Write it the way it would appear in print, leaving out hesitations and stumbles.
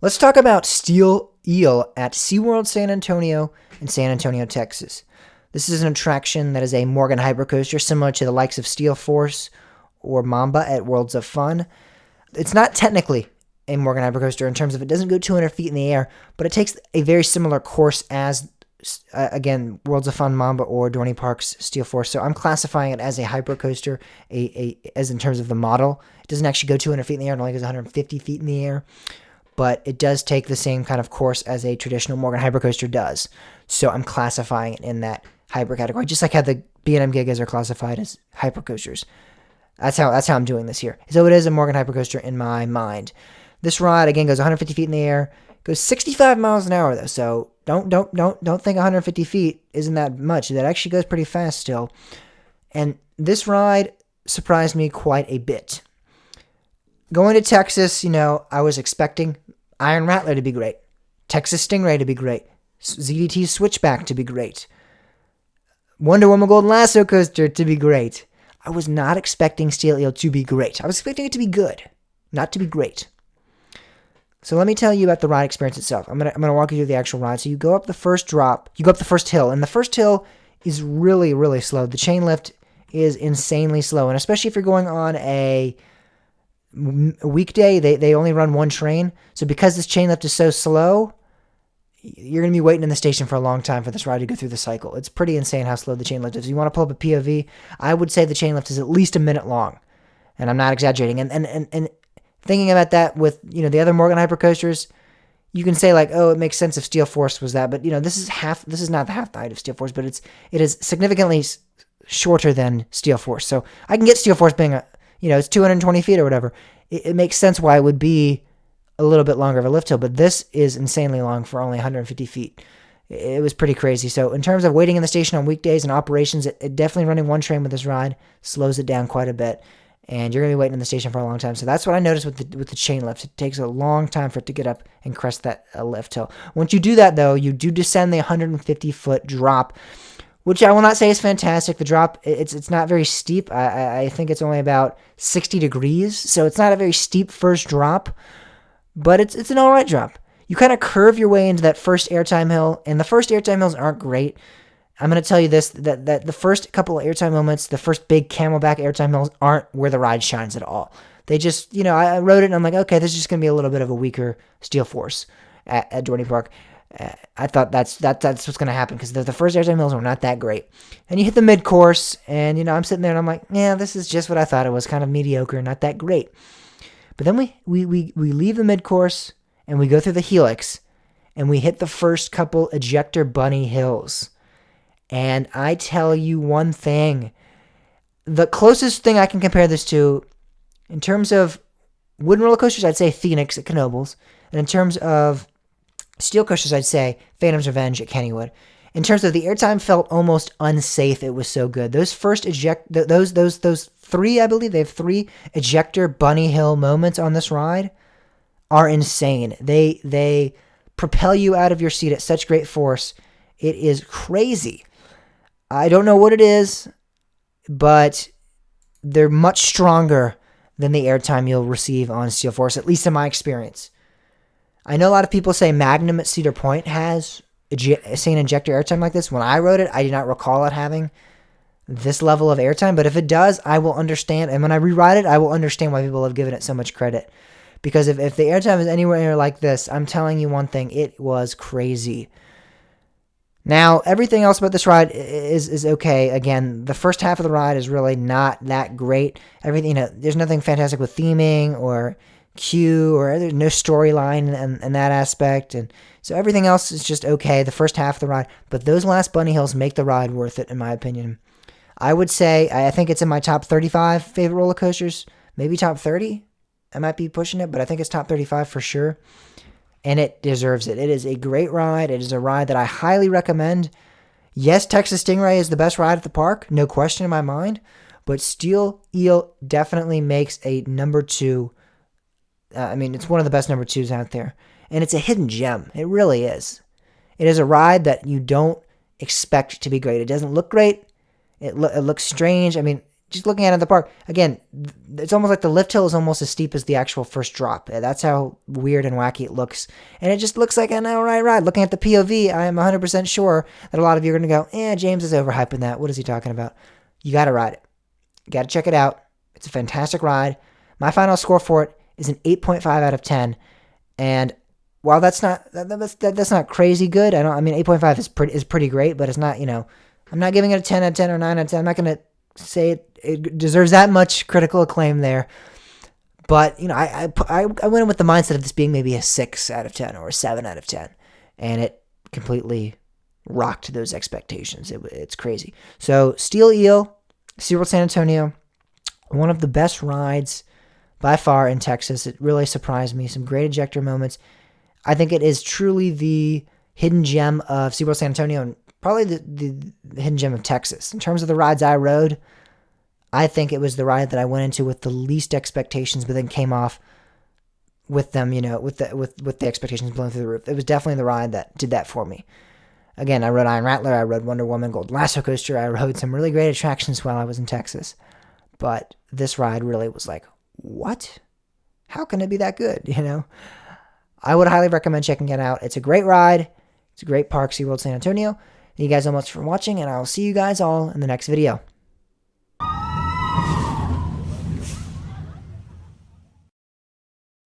Let's talk about Steel Eel at SeaWorld San Antonio in San Antonio, Texas. This is an attraction that is a Morgan hypercoaster similar to the likes of Steel Force or Mamba at Worlds of Fun. It's not technically a Morgan hypercoaster in terms of it doesn't go 200 feet in the air, but it takes a very similar course as, again, Worlds of Fun, Mamba, or Dorney Park's Steel Force. So I'm classifying it as a hypercoaster, as in terms of the model. It doesn't actually go 200 feet in the air. It only goes 150 feet in the air. But it does take the same kind of course as a traditional Morgan hypercoaster does. So I'm classifying it in that hyper category, just like how the B&M Gigas are classified as hypercoasters. That's how I'm doing this here. So it is a Morgan hypercoaster in my mind. This ride again goes 150 feet in the air, goes 65 miles an hour though. So don't think 150 feet isn't that much. That actually goes pretty fast still. And this ride surprised me quite a bit. Going to Texas, I was expecting Iron Rattler to be great, Texas Stingray to be great, ZDT Switchback to be great, Wonder Woman Golden Lasso Coaster to be great. I was not expecting Steel Eel to be great. I was expecting it to be good, not to be great. So let me tell you about the ride experience itself. I'm gonna walk you through the actual ride. So you go up the first drop, you go up the first hill, and the first hill is really, really slow. The chain lift is insanely slow, and especially if you're going on a weekday, they only run one train. So because this chain lift is so slow, you're going to be waiting in the station for a long time for this ride to go through the cycle. It's pretty insane how slow the chain lift is. If you want to pull up a POV, I would say the chain lift is at least a minute long. And I'm not exaggerating. And thinking about that with, the other Morgan hypercoasters, you can say like, oh, it makes sense if Steel Force was that. But, this is not the half the height of Steel Force, but it is significantly shorter than Steel Force. So I can get Steel Force being it's 220 feet or whatever. It makes sense why it would be a little bit longer of a lift hill, but this is insanely long for only 150 feet. It was pretty crazy. So in terms of waiting in the station on weekdays and operations, it definitely running one train with this ride slows it down quite a bit, and you're going to be waiting in the station for a long time. So that's what I noticed with the chain lift. It takes a long time for it to get up and crest that lift hill. Once you do that, though, you do descend the 150-foot drop, which I will not say is fantastic. The drop, it's not very steep. I think it's only about 60 degrees, so it's not a very steep first drop, but it's an all right drop. You kind of curve your way into that first airtime hill, and the first airtime hills aren't great. I'm going to tell you this, that the first couple of airtime moments, the first big camelback airtime hills aren't where the ride shines at all. They just, I rode it and I'm like, okay, this is just going to be a little bit of a weaker Steel Force at Dorney Park. I thought that's what's going to happen because the first airtime hills were not that great. And you hit the mid-course, and, I'm sitting there and I'm like, yeah, this is just what I thought it was, kind of mediocre, not that great. But then we leave the mid-course, and we go through the helix, and we hit the first couple ejector bunny hills. And I tell you one thing, the closest thing I can compare this to, in terms of wooden roller coasters, I'd say Phoenix at Knoebels. And in terms of steel coasters, I'd say Phantom's Revenge at Kennywood. In terms of the airtime, felt almost unsafe. It was so good. Those first those three, I believe they have 3 ejector bunny hill moments on this ride are insane. They propel you out of your seat at such great force. It is crazy. I don't know what it is, but they're much stronger than the airtime you'll receive on Steel Force, at least in my experience. I know a lot of people say Magnum at Cedar Point has same injector airtime like this. When I rode it, I did not recall it having this level of airtime, but if it does, I will understand. And when I rewrite it, I will understand why people have given it so much credit. Because if the airtime is anywhere near like this, I'm telling you one thing, it was crazy. Now, everything else about this ride is okay. Again, the first half of the ride is really not that great. Everything, there's nothing fantastic with theming or queue, or there's no storyline in that aspect, and so everything else is just okay, the first half of the ride, but those last bunny hills make the ride worth it, in my opinion. I would say, I think it's in my top 35 favorite roller coasters, maybe top 30, I might be pushing it, but I think it's top 35 for sure, and it deserves it. It is a great ride. It is a ride that I highly recommend. Yes, Texas Stingray is the best ride at the park, no question in my mind, but Steel Eel definitely makes a number 2. It's one of the best number 2s out there. And it's a hidden gem. It really is. It is a ride that you don't expect to be great. It doesn't look great. It looks strange. just looking at it in the park, again, it's almost like the lift hill is almost as steep as the actual first drop. That's how weird and wacky it looks. And it just looks like an alright ride. Looking at the POV, I am 100% sure that a lot of you are going to go, James is overhyping that. What is he talking about? You got to ride it. You got to check it out. It's a fantastic ride. My final score for it is an 8.5 out of 10. And while that's not crazy good, 8.5 is pretty great, but it's not, I'm not giving it a 10 out of 10 or 9 out of 10. I'm not going to say it deserves that much critical acclaim there. But, I went in with the mindset of this being maybe a 6 out of 10 or a 7 out of 10. And it completely rocked those expectations. It's crazy. So, Steel Eel, SeaWorld San Antonio, one of the best rides by far in Texas. It really surprised me. Some great ejector moments. I think it is truly the hidden gem of SeaWorld San Antonio and probably the hidden gem of Texas. In terms of the rides I rode, I think it was the ride that I went into with the least expectations, but then came off with them, with the expectations blowing through the roof. It was definitely the ride that did that for me. Again, I rode Iron Rattler, I rode Wonder Woman, Golden Lasso Coaster, I rode some really great attractions while I was in Texas. But this ride really was like, what? How can it be that good, I would highly recommend checking it out. It's a great ride. It's a great park, SeaWorld San Antonio. Thank you guys so much for watching, and I will see you guys all in the next video.